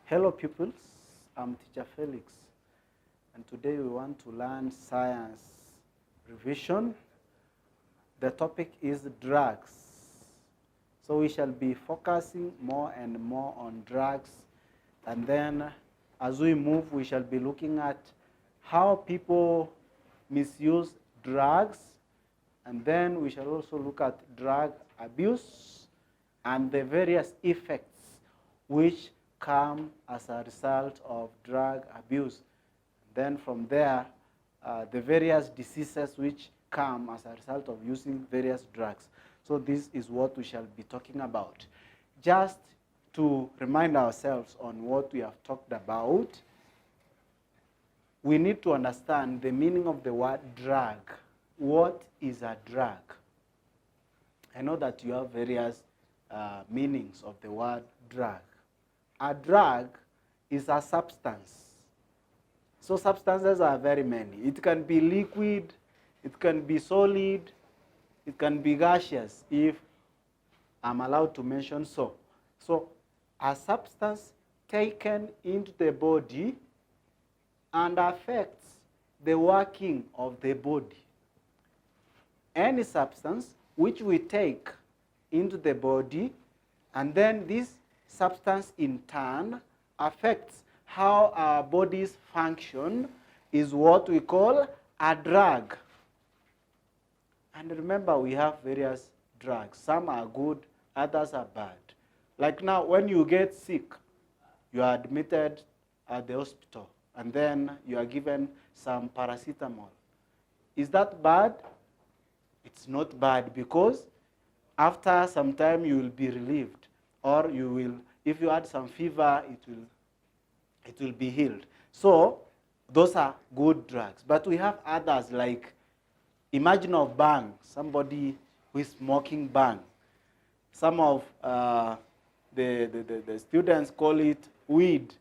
Hello pupils, I'm teacher Felix, and today we want to learn science revision. The topic is drugs. So we shall be focusing more and more on drugs, and then as we move we shall be looking at how people misuse drugs, and then we shall also look at drug abuse and the various effects which come as a result of drug abuse. Then from there, the various diseases which come as a result of using various drugs. So this is what we shall be talking about. Just to remind ourselves on what we have talked about, we need to understand the meaning of the word drug. What is a drug? I know that you have various meanings of the word drug. A drug is a substance. So substances are very many. It can be liquid, it can be solid, it can be gaseous, if I'm allowed to mention so. So a substance taken into the body and affects the working of the body. Any substance which we take into the body, and then this substance in turn affects how our bodies function, is what we call a drug. And remember, we have various drugs. Some are good, others are bad. Like now, when you get sick, you are admitted at the hospital, and then you are given some paracetamol. Is that bad? It's not bad, because after some time you will be relieved, or you will, if you had some fever, it will be healed. So those are good drugs. But we have others, like, imagine of bang, somebody who is smoking bang. Some of the students call it weed,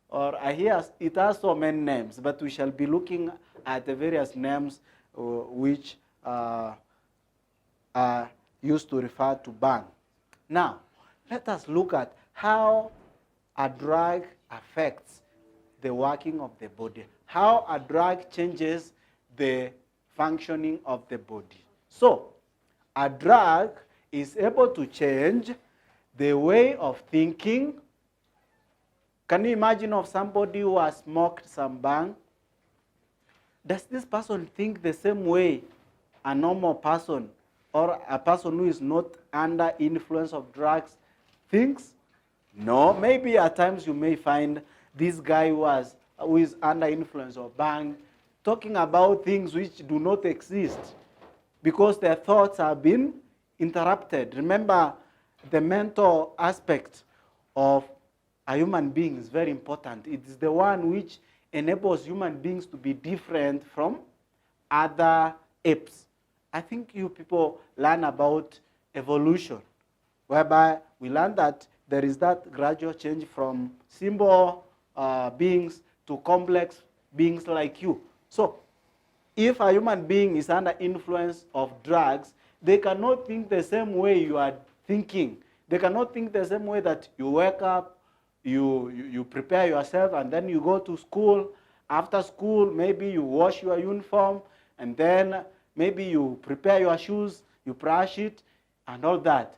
or I hear it has so many names, but we shall be looking at the various names which are used to refer to bang. Now, let us look at how a drug affects the working of the body, how a drug changes the functioning of the body. So, a drug is able to change the way of thinking. Can you imagine of somebody who has smoked some bang? Does this person think the same way a normal person or a person who is not under influence of drugs thinks? No. Maybe at times you may find this guy who is under influence of bang talking about things which do not exist because their thoughts have been interrupted. Remember, the mental aspect of a human being is very important. It is the one which enables human beings to be different from other apes. I think you people learn about evolution, whereby we learn that there is that gradual change from simple beings to complex beings like you. So, if a human being is under influence of drugs, they cannot think the same way you are thinking. They cannot think the same way that you wake up, you prepare yourself, and then you go to school. After school, maybe you wash your uniform, and then maybe you prepare your shoes, you brush it, and all that.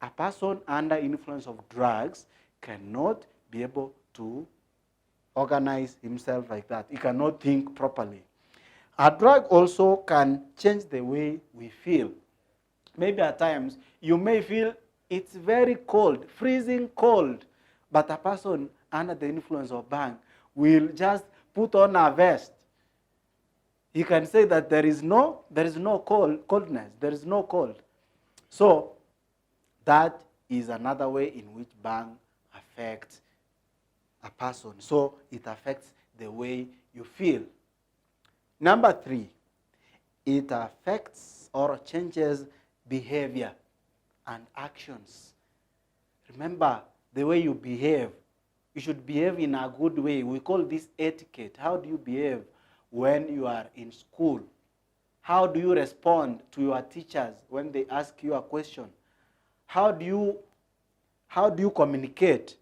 A person under influence of drugs cannot be able to organize himself like that. He cannot think properly. A drug also can change the way we feel. Maybe at times you may feel it's very cold, freezing cold, but a person under the influence of bang will just put on a vest. He can say that there is no coldness, there is no cold. So that is another way in which bang affects a person. So it affects the way you feel. Number 3, it affects or changes behavior and actions. Remember, the way you behave, you should behave in a good way. We call this etiquette. How do you behave when you are in school? How do you respond to your teachers when they ask you a question? How do you communicate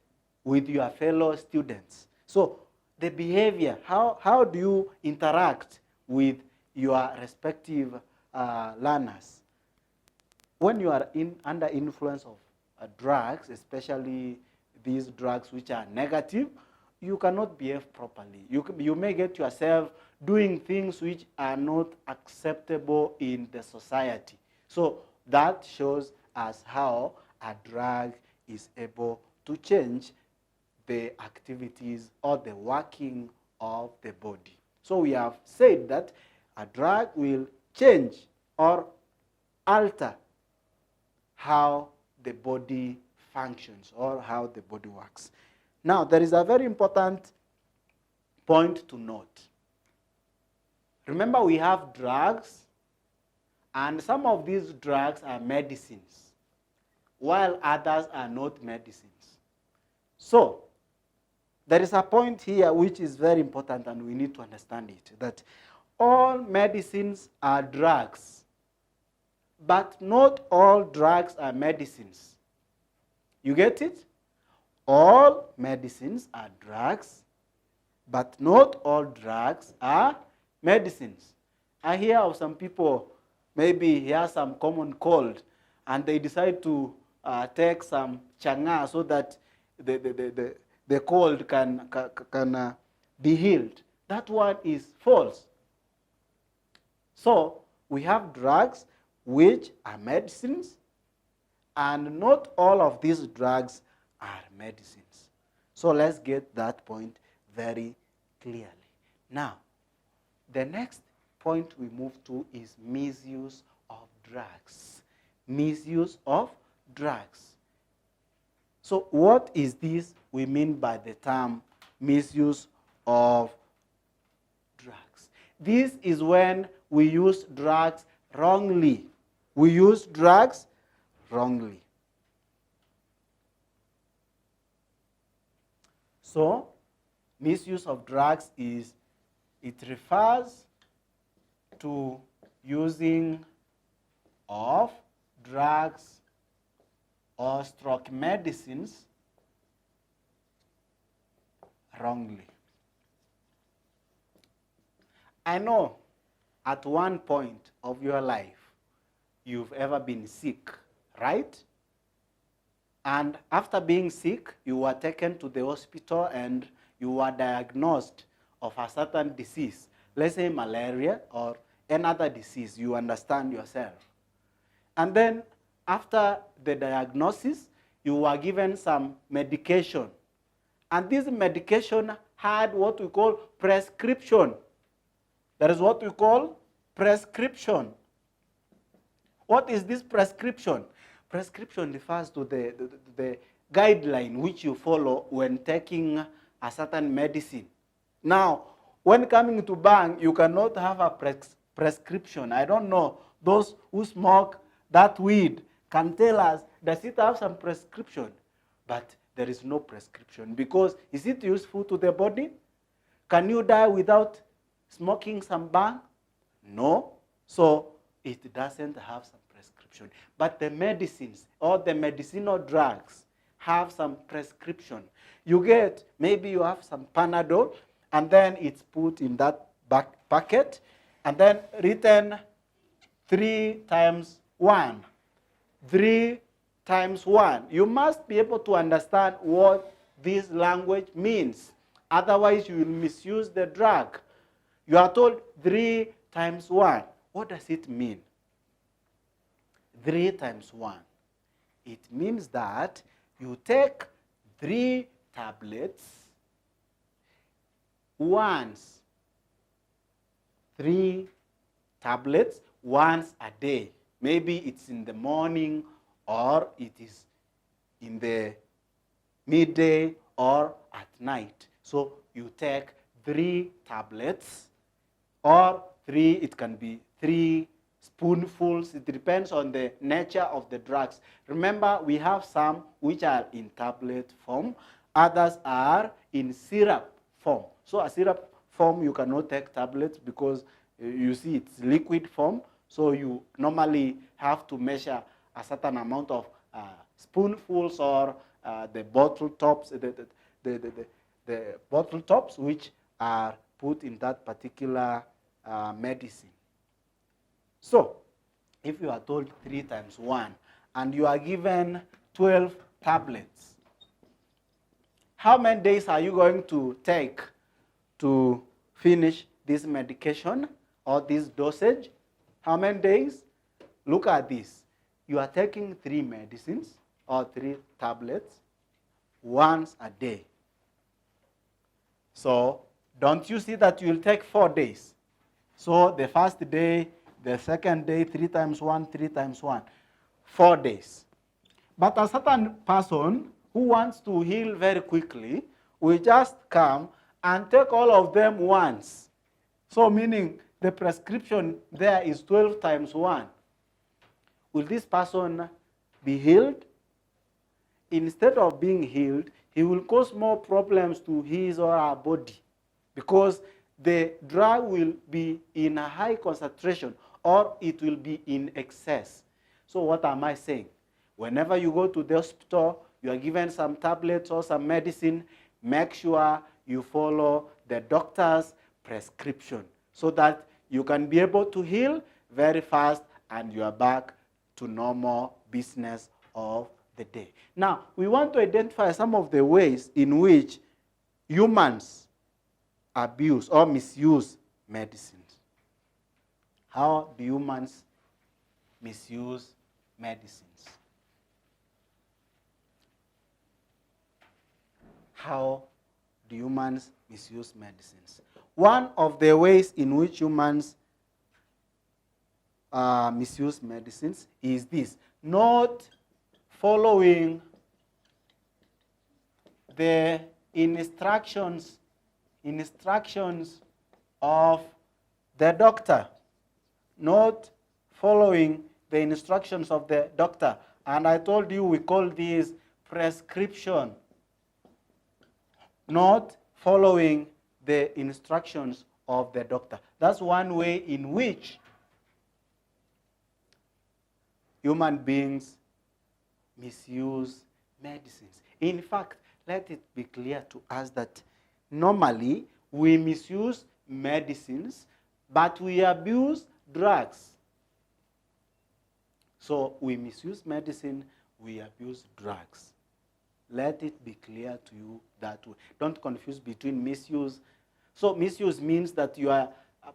with your fellow students? So the behavior, how do you interact with your respective learners? When you are under influence of drugs, especially these drugs which are negative, you cannot behave properly. You may get yourself doing things which are not acceptable in the society. So that shows us how a drug is able to change the activities or the working of the body. So we have said that a drug will change or alter how the body functions or how the body works. Now, there is a very important point to note. Remember, we have drugs, and some of these drugs are medicines, while others are not medicines. So, there is a point here which is very important, and we need to understand it, that all medicines are drugs, but not all drugs are medicines. You get it? All medicines are drugs, but not all drugs are medicines. I hear of some people, maybe he has some common cold, and they decide to take some changa so that the cold can be healed. That one is false. So we have drugs which are medicines, and not all of these drugs are medicines. So let's get that point very clearly. Now, the next point we move to is misuse of drugs. Misuse of drugs. So what is this we mean by the term misuse of drugs? This is when we use drugs wrongly. We use drugs wrongly. So, misuse of drugs it refers to using of drugs or stroke medicines wrongly. I know at one point of your life you've ever been sick, right? And after being sick, you were taken to the hospital and you were diagnosed of a certain disease. Let's say malaria or another disease, you understand yourself. And then after the diagnosis, you were given some medication. And this medication had what we call prescription. That is what we call prescription. What is this prescription? Prescription refers to the guideline which you follow when taking a certain medicine. Now, when coming to bank, you cannot have a prescription. I don't know, those who smoke that weed can tell us, does it have some prescription? But there is no prescription, because is it useful to the body? Can you die without smoking some bang? No. So it doesn't have some prescription. But the medicines or the medicinal drugs have some prescription. You get, maybe you have some Panadol, and then it's put in that packet, and then written 3 times 1. 3 times 1. You must be able to understand what this language means. Otherwise, you will misuse the drug. You are told 3 times 1. What does it mean? 3 times 1. It means that you take 3 tablets once. 3 tablets once a day. Maybe it's in the morning, or it is in the midday, or at night. So you take 3 tablets, or it can be 3 spoonfuls. It depends on the nature of the drugs. Remember, we have some which are in tablet form, others are in syrup form. So a syrup form, you cannot take tablets because you see it's liquid form. So you normally have to measure a certain amount of spoonfuls or the bottle tops, the bottle tops which are put in that particular medicine. So, if you are told 3 times 1 and you are given 12 tablets, how many days are you going to take to finish this medication or this dosage? How many days? Look at this. You are taking 3 medicines or 3 tablets once a day. So, don't you see that you will take 4 days? So, the first day, the second day, 3 times 1, 3 times 1, 4 days. But a certain person who wants to heal very quickly will just come and take all of them once. So, meaning the prescription there is 12 times 1. Will this person be healed? Instead of being healed, he will cause more problems to his or her body because the drug will be in a high concentration or it will be in excess. So what am I saying? Whenever you go to the hospital, you are given some tablets or some medicine, make sure you follow the doctor's prescription so that you can be able to heal very fast and you are back to normal business of the day. Now, we want to identify some of the ways in which humans abuse or misuse medicines. How do humans misuse medicines? How do humans misuse medicines? One of the ways in which humans misuse medicines is this: not following the instructions of the doctor. Not following the instructions of the doctor. And I told you we call this prescription. Not following the instructions of the doctor. That's one way in which human beings misuse medicines. In fact, let it be clear to us that normally we misuse medicines, but we abuse drugs. So we misuse medicine, we abuse drugs. Let it be clear to you that way. Don't confuse between misuse. So misuse means that you are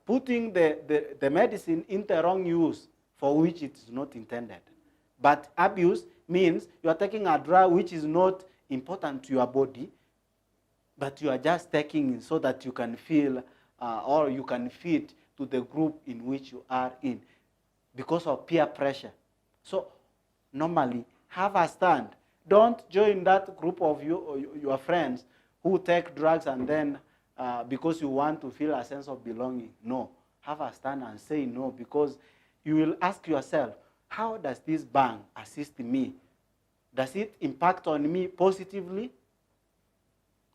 putting the medicine in the wrong use for which it is not intended. But abuse means you are taking a drug which is not important to your body, but you are just taking it so that you can feel or you can fit to the group in which you are in because of peer pressure. So normally, have a stand. Don't join that group of your friends who take drugs and then because you want to feel a sense of belonging. No. Have a stand and say no, because you will ask yourself, how does this bang assist me? Does it impact on me positively?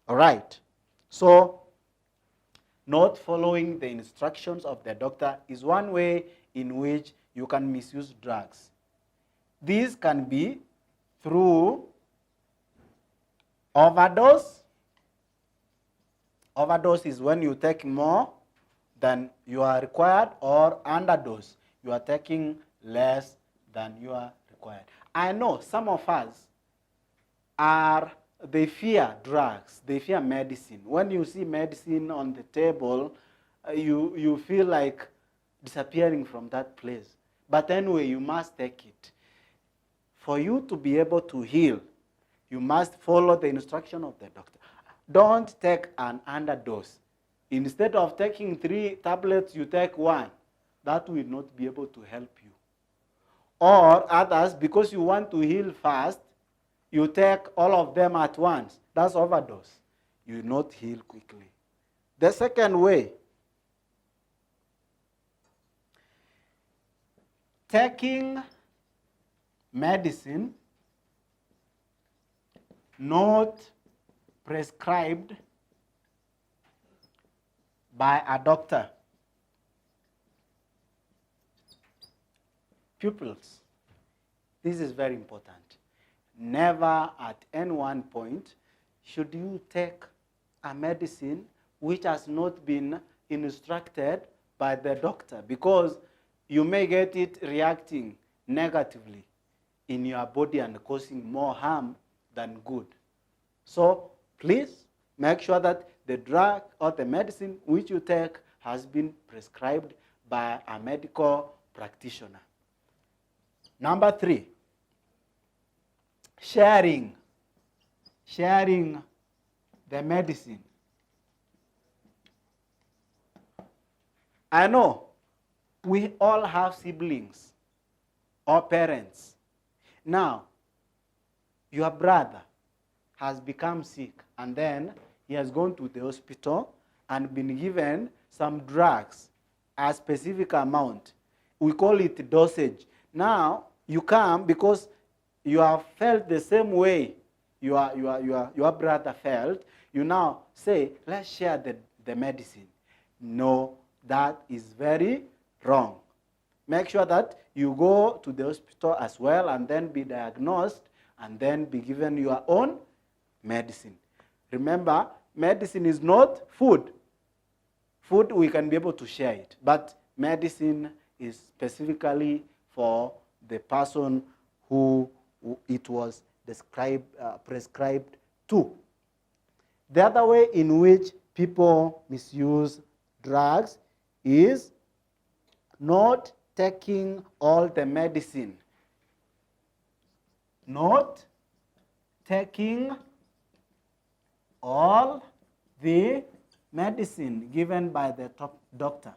All right. So, not following the instructions of the doctor is one way in which you can misuse drugs. This can be through overdose. Overdose is when you take more than you are required, or underdose. You are taking less than you are required. I know some of us they fear drugs, they fear medicine. When you see medicine on the table, you feel like disappearing from that place. But anyway, you must take it. For you to be able to heal, you must follow the instruction of the doctor. Don't take an underdose. Instead of taking 3 tablets, you take 1. That will not be able to help you. Or others, because you want to heal fast, you take all of them at once. That's overdose. You will not heal quickly. The second way, taking medicine not prescribed by a doctor. Pupils, this is very important. never at any one point should you take a medicine which has not been instructed by the doctor, because you may get it reacting negatively in your body and causing more harm than good. So please make sure that the drug or the medicine which you take has been prescribed by a medical practitioner. Number 3, sharing the medicine. I know we all have siblings or parents. Now, your brother has become sick, and then he has gone to the hospital and been given some drugs, a specific amount. We call it dosage. Now, you come because you have felt the same way your brother felt. You now say, let's share the medicine. No, that is very wrong. Make sure that you go to the hospital as well and then be diagnosed and then be given your own medicine. Remember, medicine is not food. Food, we can be able to share it, but medicine is specifically for the person who it was prescribed to. The other way in which people misuse drugs is not taking all the medicine. Not taking all the medicine given by the doctor.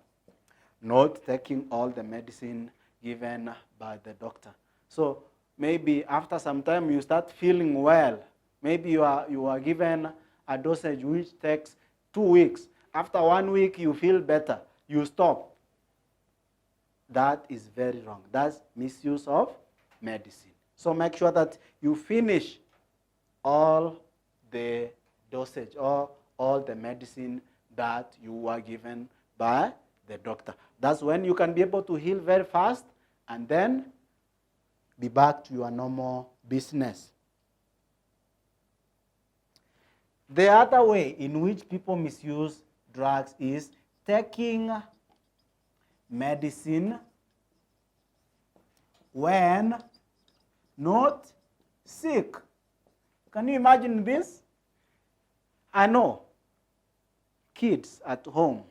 Not taking all the medicine given by the doctor. So maybe after some time you start feeling well. Maybe you are given a dosage which takes 2 weeks. After 1 week you feel better. You stop. That is very wrong. That's misuse of medicine. So make sure that you finish all the dosage or all the medicine that you were given by the doctor. That's when you can be able to heal very fast and then be back to your normal business. The other way in which people misuse drugs is taking medicine when not sick. Can you imagine this? I know kids at home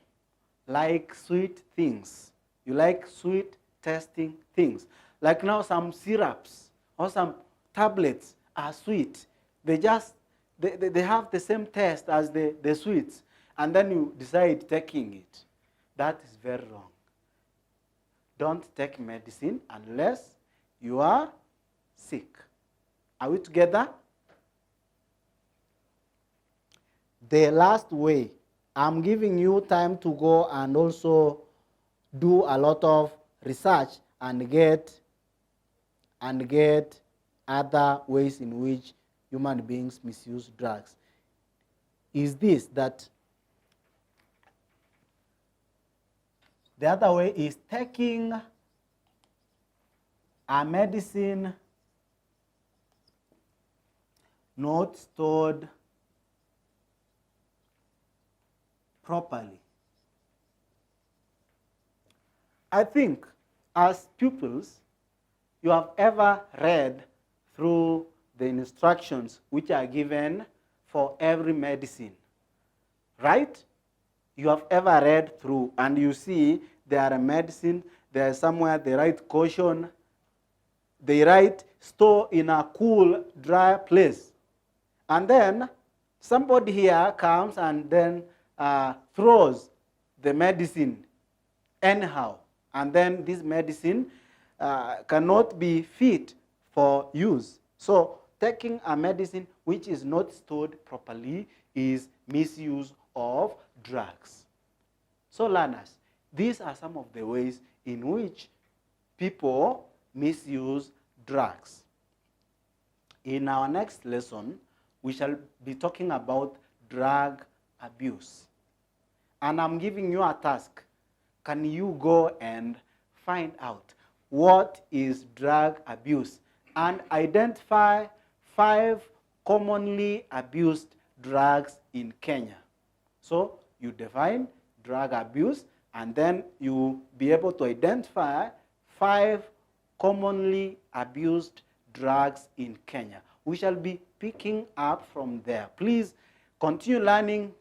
like sweet things. You like sweet tasting things. Like now some syrups or some tablets are sweet. They have the same taste as the sweets. And then you decide taking it. That is very wrong. Don't take medicine unless you are sick. Are we together? The last way, I'm giving you time to go and also do a lot of research and get other ways in which human beings misuse drugs. Is this that the other way is taking a medicine not stored properly. I think as pupils, you have ever read through the instructions which are given for every medicine, right? You have ever read through and you see there are a medicine, there is somewhere they write caution, they write store in a cool, dry place. And then somebody here comes and then throws the medicine anyhow. And then this medicine cannot be fit for use. So taking a medicine which is not stored properly is misuse of drugs. So learners, these are some of the ways in which people misuse drugs. In our next lesson, we shall be talking about drug abuse. And I'm giving you a task. Can you go and find out what is drug abuse and identify 5 commonly abused drugs in Kenya. So you define drug abuse, and then you be able to identify 5 commonly abused drugs in Kenya. We shall be picking up from there. Please continue learning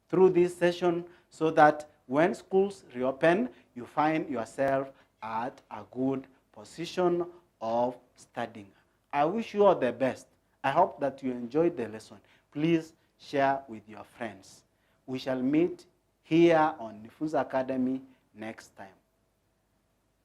through this session so that when schools reopen, you find yourself at a good position of studying. I wish you all the best. I hope that you enjoyed the lesson. Please share with your friends. We shall meet here on Nifunza Academy next time.